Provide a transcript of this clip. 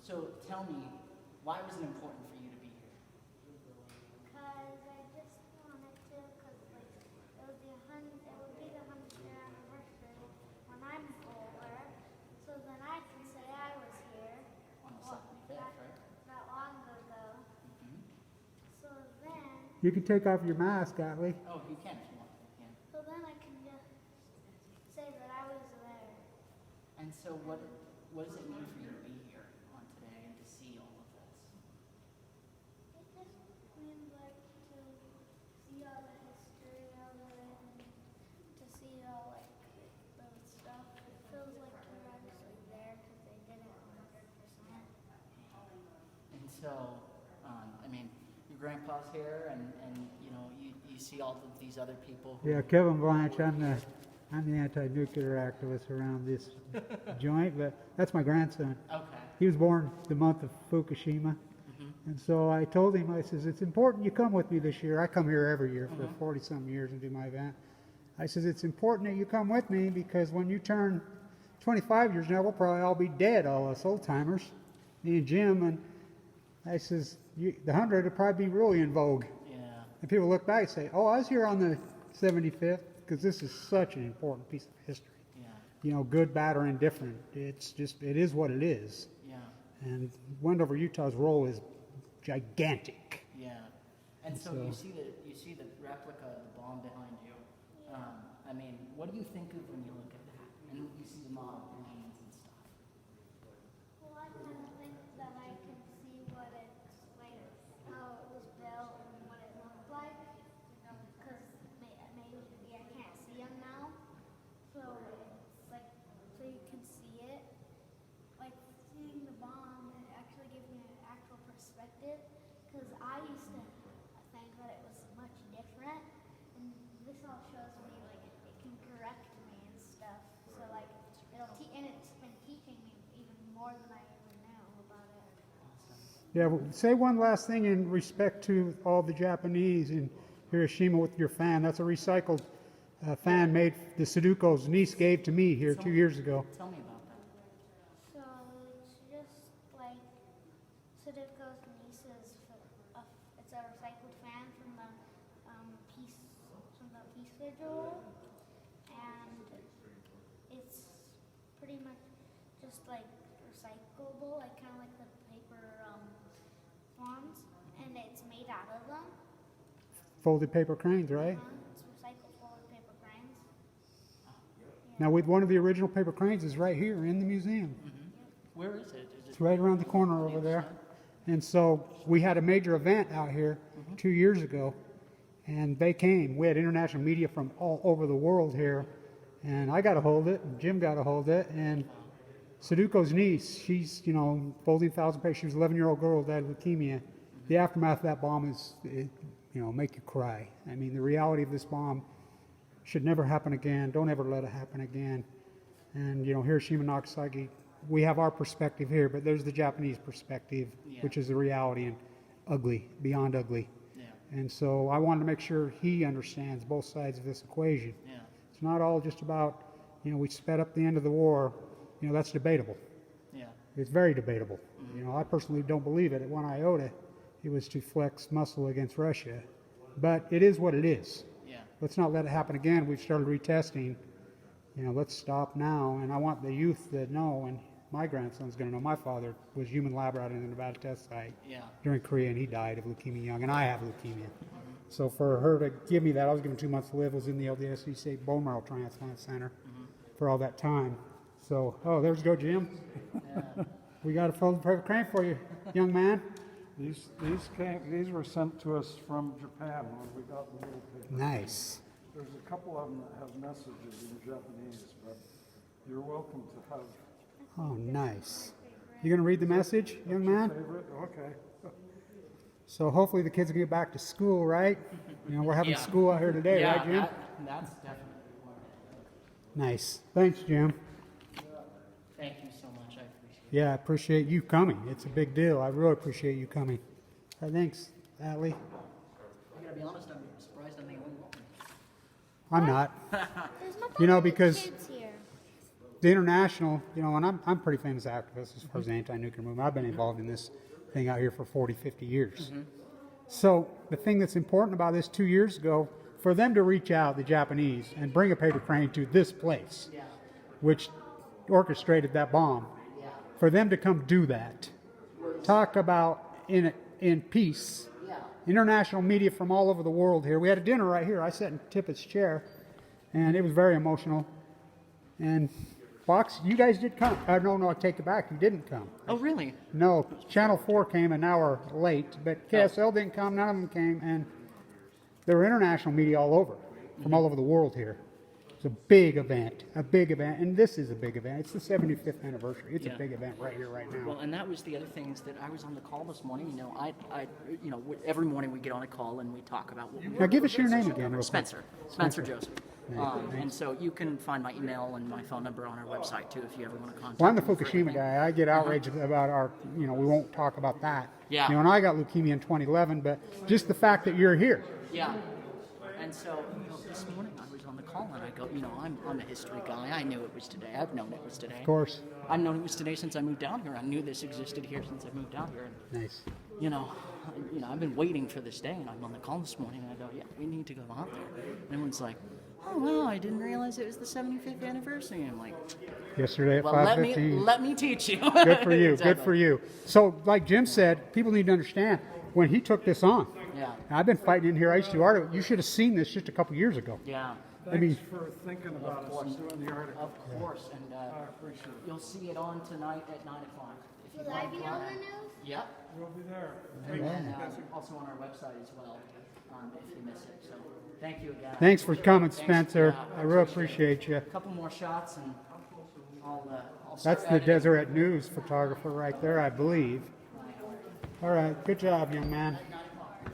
So tell me, why was it important for you to be here? Because I just wanted to, because like it would be the 100th anniversary when I'm older, so then I can say I was here. On the Well, 75th, right? not long ago. Mm-hmm. So then, You can take off your mask, Atlee. Oh, you can if you want. Yeah. so then I can just say that I was there. And so what does it mean for you to be here on today and to see all of this? It just means like to see all the history of it and to see all like the stuff. It feels like you're actually there because they did it 100%. And so, I mean, your grandpa's here, and you know, you see all of these other people who... Yeah, Kevin Blanche, I'm the anti-nuclear activist around this joint, but that's my grandson. Okay. He was born the month of Fukushima. And so I told him, I says, it's important you come with me this year. I come here every year for 40-some years and do my event. I says, it's important that you come with me because when you turn 25 years now, we'll probably all be dead, all us old-timers, me and Jim. And I says, the 100 will probably be really in vogue. Yeah. And people look back and say, oh, I was here on the 75th, because this is such an important piece of history. Yeah. You know, good, bad, or indifferent. It's just, it is what it is. Yeah. And Wendover, Utah's role is gigantic. Yeah. And so you see the replica of the bomb behind you. I mean, what do you think of when you look at that? And you see the model planes and stuff. Well, I kind of think that I can see what it's like, how it was built and what it looked like, because maybe I can't see them now, so it's like, so you can see it. Like seeing the bomb, it actually gives me an actual perspective, because I used to think that it was much different, and this all shows me like it can correct me and stuff. So like and it's been teaching me even more than I ever knew about it. Yeah, well, say one last thing in respect to all the Japanese in Hiroshima with your fan. That's a recycled fan made, the Sudoku's niece gave to me here 2 years ago. Tell me about that. So it's just like Sudoku's nieces. It's a recycled fan from the peace vigil, and it's pretty much just like recyclable, like kind of like the paper wands, and it's made out of them. Folded paper cranes, right? It's recycled folded paper cranes. Now, with one of the original paper cranes is right here in the museum. Where is it? It's right around the corner over there. And so we had a major event out here 2 years ago, and they came. We had international media from all over the world here, and I got a hold of it, and Jim got a hold of it, and Sudoku's niece, she's, you know, folding 1,000 papers. She was an 11-year-old girl who died of leukemia. The aftermath of that bomb is, you know, make you cry. I mean, the reality of this bomb should never happen again. Don't ever let it happen again. And, you know, Hiroshima and Nagasaki, we have our perspective here, but there's the Japanese perspective, which is the reality and ugly, beyond ugly. Yeah. And so I wanted to make sure he understands both sides of this equation. Yeah. It's not all just about, you know, we sped up the end of the war. You know, that's debatable. Yeah. It's very debatable. You know, I personally don't believe it at one iota. It was to flex muscle against Russia. But it is what it is. Yeah. Let's not let it happen again. We've started retesting. You know, let's stop now. And I want the youth to know, and my grandson's going to know, my father was human lab rat in the Nevada test site during Korea, and he died of leukemia young, and I have leukemia. So for her to give me that, I was given 2 months to live, was in the LDSC State Bone Marrow Transplant Center for all that time. So, oh, there's go, Jim. We got a folded paper crane for you, young man. These were sent to us from Japan when we got the little paper. Nice. There's a couple of them that have messages in Japanese, but you're welcome to have. Oh, nice. You going to read the message, young man? Favorite? Okay. So hopefully the kids will get back to school, right? You know, we're having school out here today, right, Jim? That's definitely one. Nice. Thanks, Jim. Thank you so much. I appreciate it. Yeah, I appreciate you coming. It's a big deal. I really appreciate you coming. Thanks, Atlee. I gotta be honest, I'm surprised I'm the only one. I'm not. There's no You know, public because kids here. the international, you know, and I'm a pretty famous activist as far as the anti-nuclear movement. I've been involved in this thing out here for 40, 50 years. So the thing that's important about this 2 years ago, for them to reach out, the Japanese, and bring a paper crane to this place, Yeah. which orchestrated that bomb, Yeah. for them to come do that, talk about in peace. Yeah. International media from all over the world here. We had a dinner right here. I sat in Tippett's chair, and it was very emotional. And Fox, you guys did come. No, I take it back. You didn't come. Oh, really? No, Channel 4 came an hour late, but KSL didn't come. None of them came, and there were international media all over, from all over the world here. It's a big event, and this is a big event. It's the 75th anniversary. It's Yeah. a big event right here, right now. Well, and that was the other thing is that I was on the call this morning. You know, every morning we get on a call and we talk about what we Now give us your name again, real quick. Spencer Joseph. And so you can find my email and my phone number on our website too if you ever want to contact Well, I'm the me for Fukushima anything. guy. I get outraged about our, you know, we won't talk about that. Yeah. You know, and I got leukemia in 2011, but just the fact that you're here. Yeah. And so this morning I was on the call and I go, you know, I'm a history guy. I knew it was today. I've known it was today. Of course. I've known it was today since I moved down here. I knew this existed here since I moved down here. And, Nice. you know, I've been waiting for this day, and I'm on the call this morning, and I go, yeah, we need to go out there. And everyone's like, oh wow, I didn't realize it was the 75th anniversary. And I'm like, Yesterday at well, 5:15. let me teach you. Good for you. Exactly. Good for you. So, like Jim said, people need to understand when he took this on. Yeah. I've been fighting in here. I used to do art. You should have seen this just a couple years ago. Yeah. I mean- Thanks for thinking about us and doing the article. Of course, and I appreciate it. you'll see it on tonight at 9 o'clock. If you Will I want be to on go. the news? Yep. We'll be there. And also on our website as well, if you miss it. So thank you again. Thanks for coming, Thanks. Spencer. Yeah, I really appreciate you. A couple more shots, and I'll start That's the editing. Deseret News photographer right there, I believe. All right. Good job, young man.